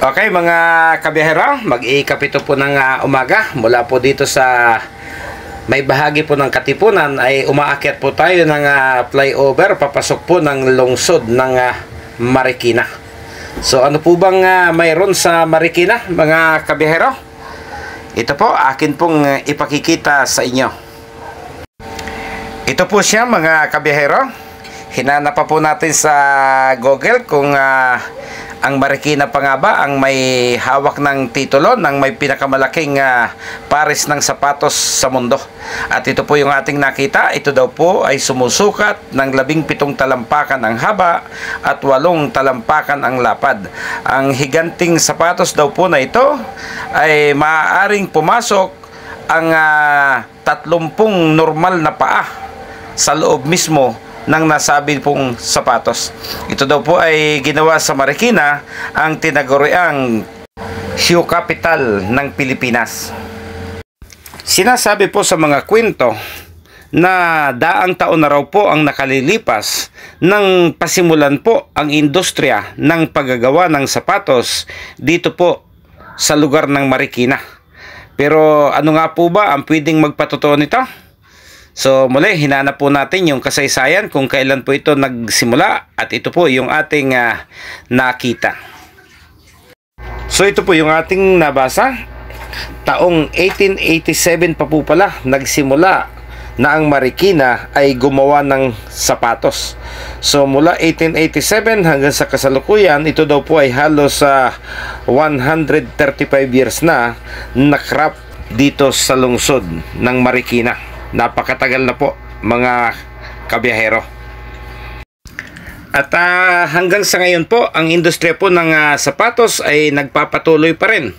Okay mga kabiyahero, mag-iikapito po ng umaga mula po dito sa may bahagi po ng Katipunan ay umaakyat po tayo ng flyover papasok po ng lungsod ng Marikina. So ano po bang mayroon sa Marikina mga kabiyahero? Ito po akin pong ipakikita sa inyo. Ito po siya mga kabiyahero. Hinanap pa po natin sa Google kung ang Marikina pa nga ba ang may hawak ng titulo ng may pinakamalaking pares ng sapatos sa mundo. At ito po yung ating nakita. Ito daw po ay sumusukat ng 17 talampakan ang haba at 8 talampakan ang lapad. Ang higanting sapatos daw po na ito ay maaaring pumasok ang 30 normal na paa sa loob mismo ng nasabi pong sapatos. Ito daw po ay ginawa sa Marikina, ang tinaguriang shoe capital ng Pilipinas. Sinasabi po sa mga kwento na daang taon na raw po ang nakalilipas nang pasimulan po ang industriya ng paggagawa ng sapatos dito po sa lugar ng Marikina. Pero ano nga po ba ang pwedeng magpatotoo nito? So muli, hinanap po natin yung kasaysayan kung kailan po ito nagsimula at ito po yung ating nakita. So ito po yung ating nabasa. Taong 1887 pa po pala nagsimula na ang Marikina ay gumawa ng sapatos. So mula 1887 hanggang sa kasalukuyan, ito daw po ay halos 135 years na nakrap dito sa lungsod ng Marikina. Napakatagal na po mga kabiyahero. At hanggang sa ngayon po, ang industriya po ng sapatos ay nagpapatuloy pa rin.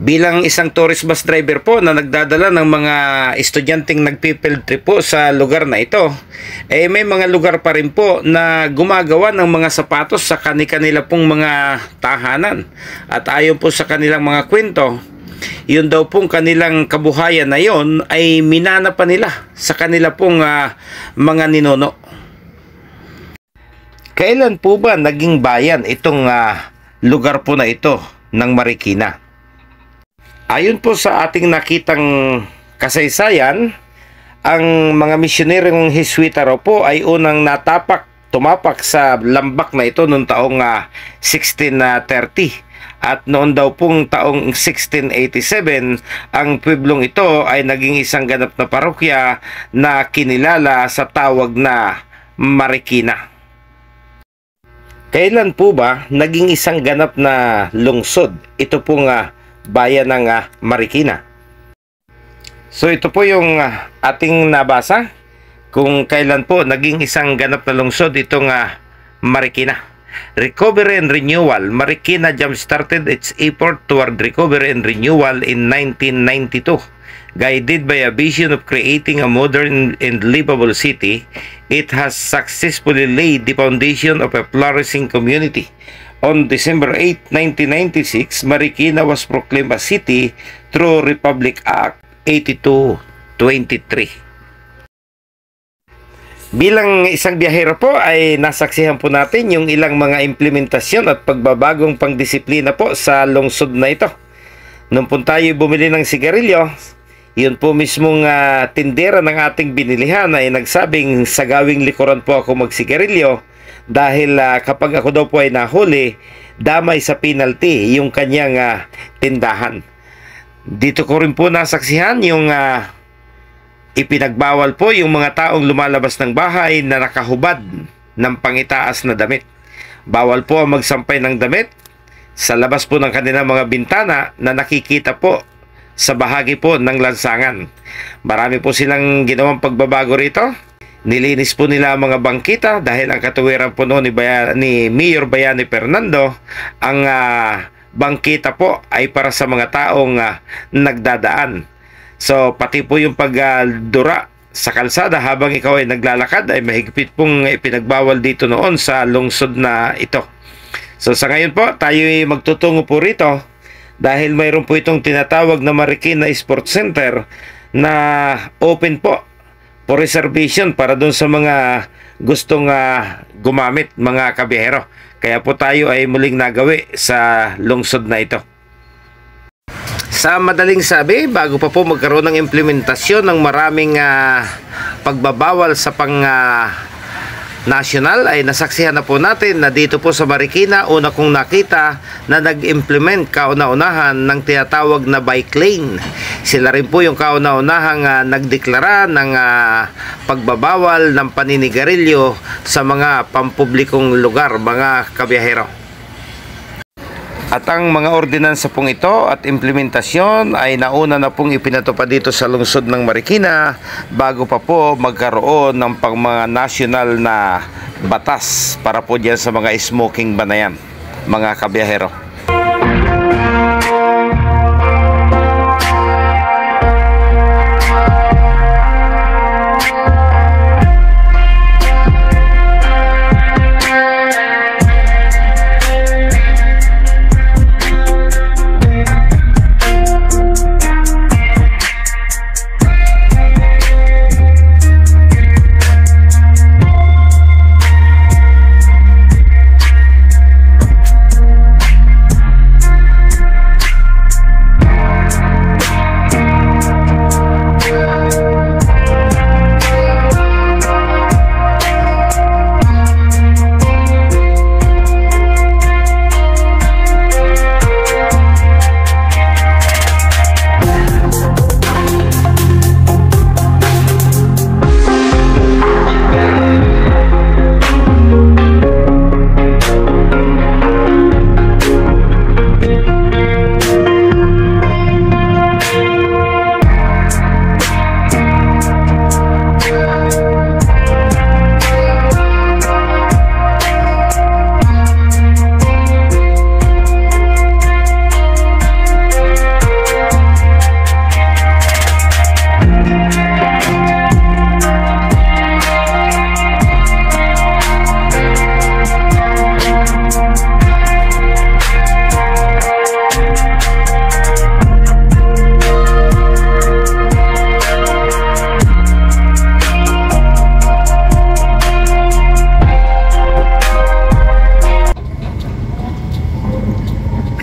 Bilang isang tourist bus driver po na nagdadala ng mga estudyanteng nagpifield trip po sa lugar na ito, eh may mga lugar pa rin po na gumagawa ng mga sapatos sa kani-kanila pong mga tahanan. At ayon po sa kanilang mga kwento, yun daw pong kanilang kabuhayan na yon ay minana pa nila sa kanila pong mga ninuno. Kailan po ba naging bayan itong lugar po na ito ng Marikina? Ayon po sa ating nakitang kasaysayan, ang mga misyonerong Heswita raw po ay unang tumapak sa lambak na ito noong taong 1630. At noon daw pong taong 1687, ang pueblong ito ay naging isang ganap na parokya na kinilala sa tawag na Marikina. Kailan po ba naging isang ganap na lungsod ito pong bayan ng Marikina? So ito po yung ating nabasa kung kailan po naging isang ganap na lungsod itong Marikina. Recovery and renewal. Marikina jump-started its effort toward recovery and renewal in 1992. Guided by a vision of creating a modern and livable city, it has successfully laid the foundation of a flourishing community. On December 8, 1996, Marikina was proclaimed a city through Republic Act 8223. Bilang isang biyahero po ay nasaksihan po natin yung ilang mga implementasyon at pagbabagong pangdisiplina po sa lungsod na ito. Nung po tayo bumili ng sigarilyo, yun po mismong tindera ng ating binilihan ay nagsabing sa gawing likuran po ako magsigarilyo dahil kapag ako daw po ay nahuli, damay sa penalty yung kanyang tindahan. Dito ko rin po nasaksihan yung ipinagbawal po yung mga taong lumalabas ng bahay na nakahubad ng pangitaas na damit. Bawal po ang magsampay ng damit sa labas po ng kanilang mga bintana na nakikita po sa bahagi po ng lansangan. Marami po silang ginawang pagbabago rito. Nilinis po nila ang mga bangkita dahil ang katuwiran po noon ni Mayor Bayani Fernando, ang bangkita po ay para sa mga taong nagdadaan. So pati po yung pagdura sa kalsada habang ikaw ay naglalakad ay mahigpit pong ipinagbawal dito noon sa lungsod na ito. So sa ngayon po tayo ay magtutungo po rito dahil mayroon po itong tinatawag na Marikina Sports Center na open po for reservation para dun sa mga gustong gumamit, mga kabiyahero. Kaya po tayo ay muling nagawi sa lungsod na ito. Sa madaling sabi, bago pa po magkaroon ng implementasyon ng maraming pagbabawal sa national, ay nasaksihan na po natin na dito po sa Marikina, una kong nakita na nag-implement kauna-unahan ng tinatawag na bike lane. Sila rin po yung kauna-unahang nagdeklara ng pagbabawal ng paninigarilyo sa mga pampublikong lugar, mga kabiyahero. At ang mga ordinansa pong ito at implementasyon ay nauna na pong ipinatupad dito sa lungsod ng Marikina bago pa po magkaroon ng mga national na batas para po dyan sa mga smoking ban na yan, mga kabiyahero.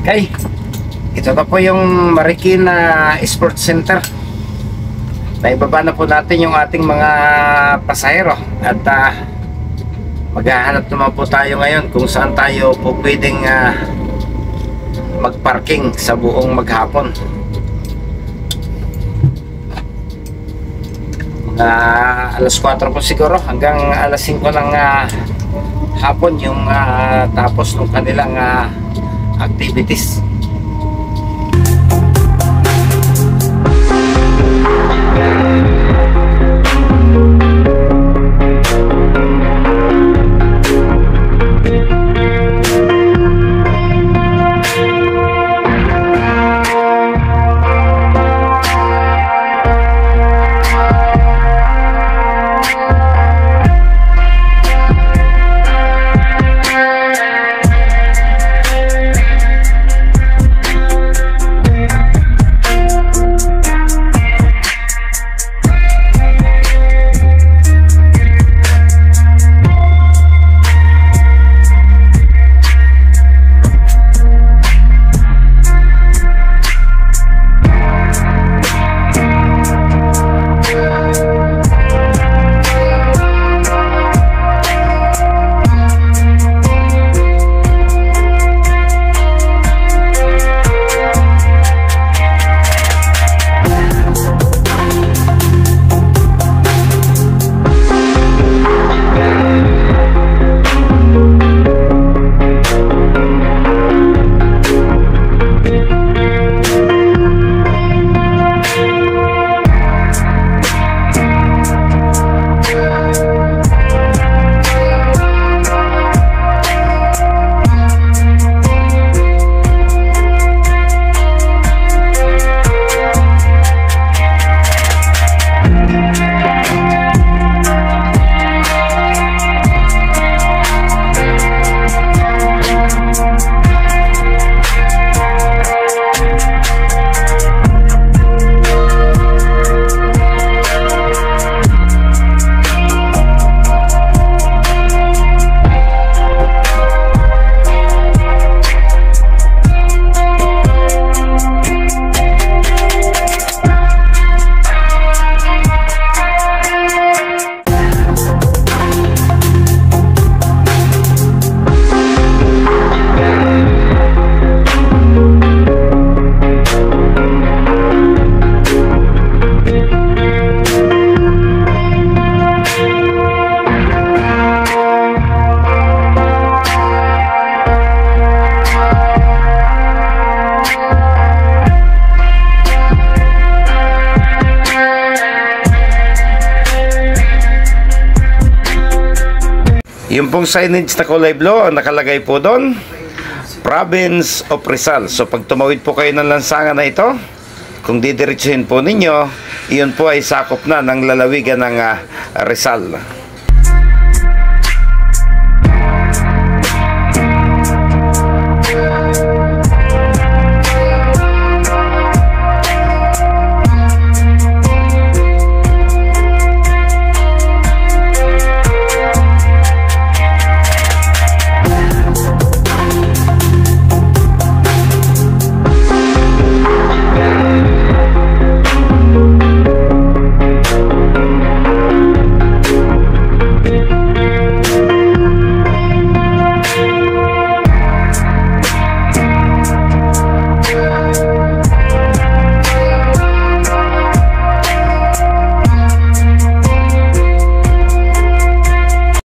Okay, ito na po yung Marikina Sports Center. Naibaba na po natin yung ating mga pasahero at maghahanap naman po tayo ngayon kung saan tayo po pwedeng magparking sa buong maghapon. Alas 4 po siguro hanggang alas 5 ng hapon yung tapos ng kanilang activities. Yung pong signage na kulay blue, ang nakalagay po doon, Province of Rizal. So pag tumawid po kayo ng lansangan na ito, kung didiretsuhin po ninyo, iyon po ay sakop na ng lalawigan ng Rizal.